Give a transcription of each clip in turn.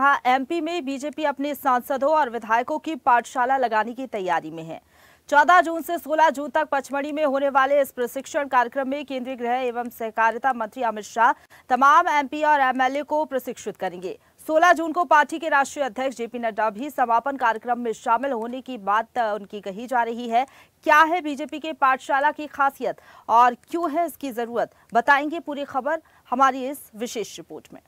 कहा, एमपी में बीजेपी अपने सांसदों और विधायकों की पाठशाला लगाने की तैयारी में है। 14 जून से 16 जून तक पचमढ़ी में होने वाले इस प्रशिक्षण कार्यक्रम में केंद्रीय गृह एवं सहकारिता मंत्री अमित शाह तमाम एमपी और एमएलए को प्रशिक्षित करेंगे। 16 जून को पार्टी के राष्ट्रीय अध्यक्ष जेपी नड्डा भी समापन कार्यक्रम में शामिल होने की बात उनकी कही जा रही है। क्या है बीजेपी के पाठशाला की खासियत और क्यों है इसकी जरूरत, बताएंगे पूरी खबर हमारी इस विशेष रिपोर्ट में।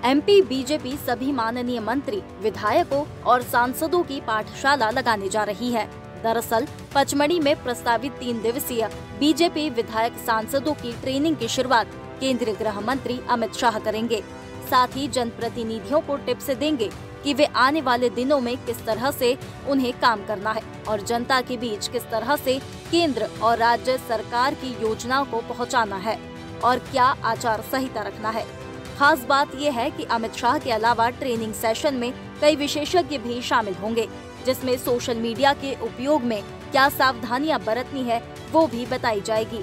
एमपी बीजेपी सभी माननीय मंत्री, विधायकों और सांसदों की पाठशाला लगाने जा रही है। दरअसल पचमढ़ी में प्रस्तावित 3 दिवसीय बीजेपी विधायक सांसदों की ट्रेनिंग की शुरुआत केंद्रीय गृह मंत्री अमित शाह करेंगे। साथ ही जनप्रतिनिधियों को टिप्स देंगे कि वे आने वाले दिनों में किस तरह से उन्हें काम करना है और जनता के बीच किस तरह से केंद्र और राज्य सरकार की योजनाओं को पहुंचाना है और क्या आचार संहिता रखना है। खास बात यह है कि अमित शाह के अलावा ट्रेनिंग सेशन में कई विशेषज्ञ भी शामिल होंगे, जिसमें सोशल मीडिया के उपयोग में क्या सावधानियां बरतनी है वो भी बताई जाएगी।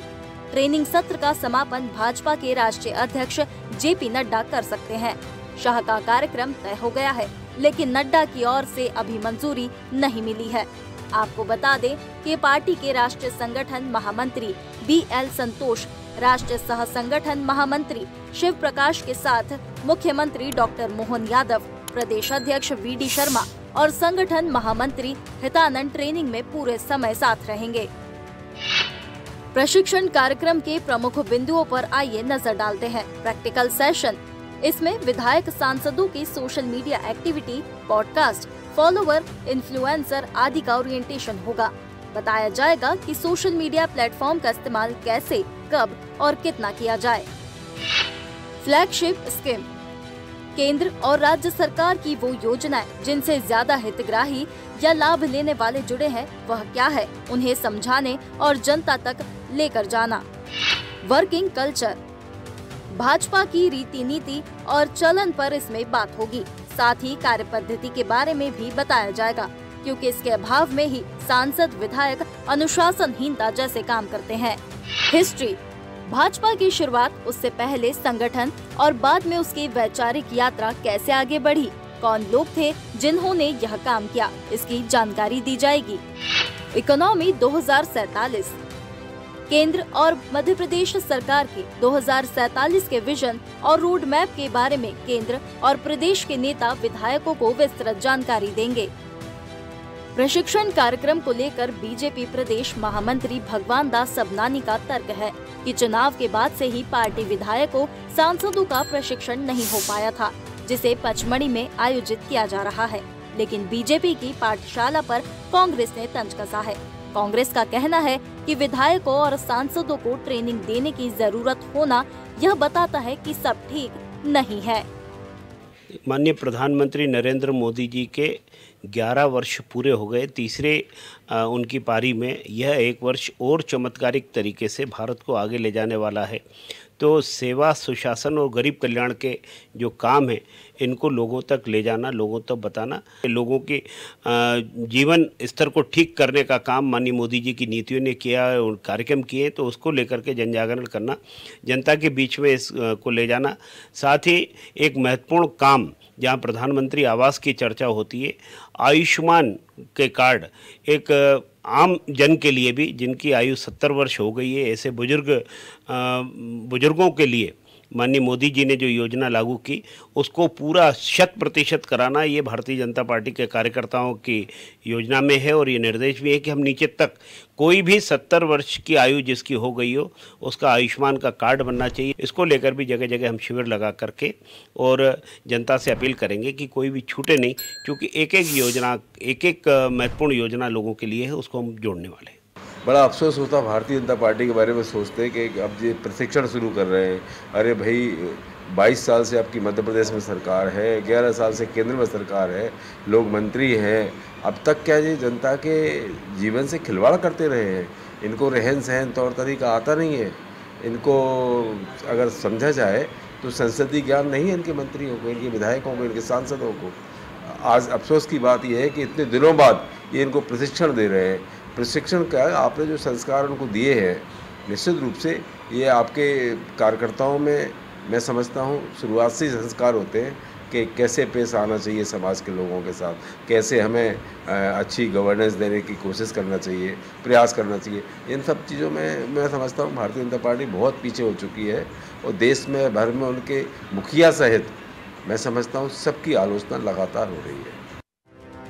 ट्रेनिंग सत्र का समापन भाजपा के राष्ट्रीय अध्यक्ष जेपी नड्डा कर सकते हैं। शाह का कार्यक्रम तय हो गया है, लेकिन नड्डा की ओर से अभी मंजूरी नहीं मिली है। आपको बता दें कि पार्टी के राष्ट्रीय संगठन महामंत्री BL संतोष, राष्ट्रीय सह संगठन महामंत्री शिव प्रकाश के साथ मुख्यमंत्री डॉक्टर मोहन यादव, प्रदेश अध्यक्ष VD शर्मा और संगठन महामंत्री हितानंद ट्रेनिंग में पूरे समय साथ रहेंगे। प्रशिक्षण कार्यक्रम के प्रमुख बिंदुओं पर आइए नजर डालते हैं। प्रैक्टिकल सेशन, इसमें विधायक सांसदों की social media activity, podcast, follower, influencer आदि का ओरिएंटेशन होगा। बताया जाएगा कि सोशल मीडिया प्लेटफॉर्म का इस्तेमाल कैसे, कब और कितना किया जाए। फ्लैगशिप स्कीम, केंद्र और राज्य सरकार की वो योजनाएं जिनसे ज्यादा हितग्राही या लाभ लेने वाले जुड़े हैं, वह क्या है, उन्हें समझाने और जनता तक लेकर जाना। वर्किंग कल्चर, भाजपा की रीति नीति और चलन पर इसमें बात होगी। साथ ही कार्य पद्धति के बारे में भी बताया जाएगा, क्योंकि इसके अभाव में ही सांसद विधायक अनुशासनहीनता जैसे काम करते हैं। हिस्ट्री, भाजपा की शुरुआत, उससे पहले संगठन और बाद में उसकी वैचारिक यात्रा कैसे आगे बढ़ी, कौन लोग थे जिन्होंने यह काम किया, इसकी जानकारी दी जाएगी। इकोनॉमी 2047, केंद्र और मध्य प्रदेश सरकार के 2047 के विजन और रोड मैप के बारे में केंद्र और प्रदेश के नेता विधायकों को विस्तृत जानकारी देंगे। प्रशिक्षण कार्यक्रम को लेकर बीजेपी प्रदेश महामंत्री भगवान दास सबनानी का तर्क है कि चुनाव के बाद से ही पार्टी विधायकों, सांसदों का प्रशिक्षण नहीं हो पाया था, जिसे पचमढ़ी में आयोजित किया जा रहा है। लेकिन बीजेपी की पाठशाला पर कांग्रेस ने तंज कसा है। कांग्रेस का कहना है कि विधायकों और सांसदों को ट्रेनिंग देने की जरूरत होना यह बताता है कि सब ठीक नहीं है। माननीय प्रधानमंत्री नरेंद्र मोदी जी के 11 वर्ष पूरे हो गए। तीसरे उनकी पारी में यह 1 वर्ष और चमत्कारिक तरीके से भारत को आगे ले जाने वाला है। तो सेवा, सुशासन और गरीब कल्याण के जो काम हैं, इनको लोगों तक ले जाना, लोगों तक बताना, लोगों के जीवन स्तर को ठीक करने का काम माननीय मोदी जी की नीतियों ने किया और कार्यक्रम किए, तो उसको लेकर के जन जागरण करना, जनता के बीच में इसको ले जाना। साथ ही एक महत्वपूर्ण काम जहाँ प्रधानमंत्री आवास की चर्चा होती है, आयुष्मान के कार्ड एक आम जन के लिए भी, जिनकी आयु 70 वर्ष हो गई है, ऐसे बुजुर्गों के लिए माननीय मोदी जी ने जो योजना लागू की, उसको पूरा 100% कराना, ये भारतीय जनता पार्टी के कार्यकर्ताओं की योजना में है। और ये निर्देश भी है कि हम नीचे तक कोई भी 70 वर्ष की आयु जिसकी हो गई हो, उसका आयुष्मान का कार्ड बनना चाहिए। इसको लेकर भी जगह जगह हम शिविर लगा करके और जनता से अपील करेंगे कि कोई भी छूटे नहीं, क्योंकि एक एक महत्वपूर्ण योजना लोगों के लिए है, उसको हम जोड़ने वाले हैं। बड़ा अफसोस होता भारतीय जनता पार्टी के बारे में सोचते हैं कि अब ये प्रशिक्षण शुरू कर रहे हैं। अरे भाई, 22 साल से आपकी मध्य प्रदेश में सरकार है, 11 साल से केंद्र में सरकार है, लोग मंत्री हैं, अब तक क्या ये जनता के जीवन से खिलवाड़ करते रहे हैं? इनको रहन सहन तौर तरीका आता नहीं है। इनको अगर समझा जाए तो संसदीय ज्ञान नहीं है इनके मंत्रियों को, इनके विधायकों को, इनके सांसदों को। आज अफसोस की बात यह है कि इतने दिनों बाद ये इनको प्रशिक्षण दे रहे हैं। प्रशिक्षण का आपने जो संस्कार उनको दिए हैं, निश्चित रूप से ये आपके कार्यकर्ताओं में मैं समझता हूँ शुरुआत से ही संस्कार होते हैं कि कैसे पेश आना चाहिए समाज के लोगों के साथ, कैसे हमें अच्छी गवर्नेंस देने की कोशिश करना चाहिए, प्रयास करना चाहिए। इन सब चीज़ों में मैं समझता हूँ भारतीय जनता पार्टी बहुत पीछे हो चुकी है और देश में भर में उनके मुखिया सहित मैं समझता हूँ सबकी आलोचना लगातार हो रही है।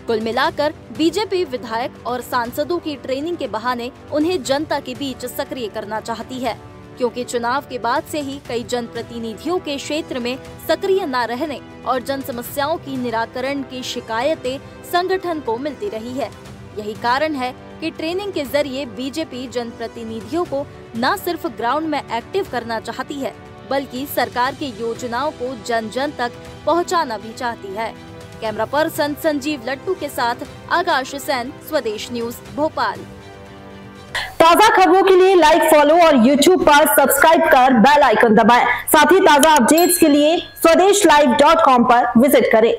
कुल मिलाकर बीजेपी विधायक और सांसदों की ट्रेनिंग के बहाने उन्हें जनता के बीच सक्रिय करना चाहती है, क्योंकि चुनाव के बाद से ही कई जनप्रतिनिधियों के क्षेत्र में सक्रिय न रहने और जन समस्याओं की निराकरण की शिकायतें संगठन को मिलती रही है। यही कारण है कि ट्रेनिंग के जरिए बीजेपी जनप्रतिनिधियों को न सिर्फ ग्राउंड में एक्टिव करना चाहती है, बल्कि सरकार की योजनाओं को जन जन तक पहुंचाना भी चाहती है। कैमरा पर्सन संजीव लट्टू के साथ आकाश सेन, स्वदेश न्यूज, भोपाल। ताज़ा खबरों के लिए लाइक, फॉलो और YouTube पर सब्सक्राइब कर बेल आइकन दबाएं। साथ ही ताज़ा अपडेट्स के लिए swedeshlive.com पर विजिट करें।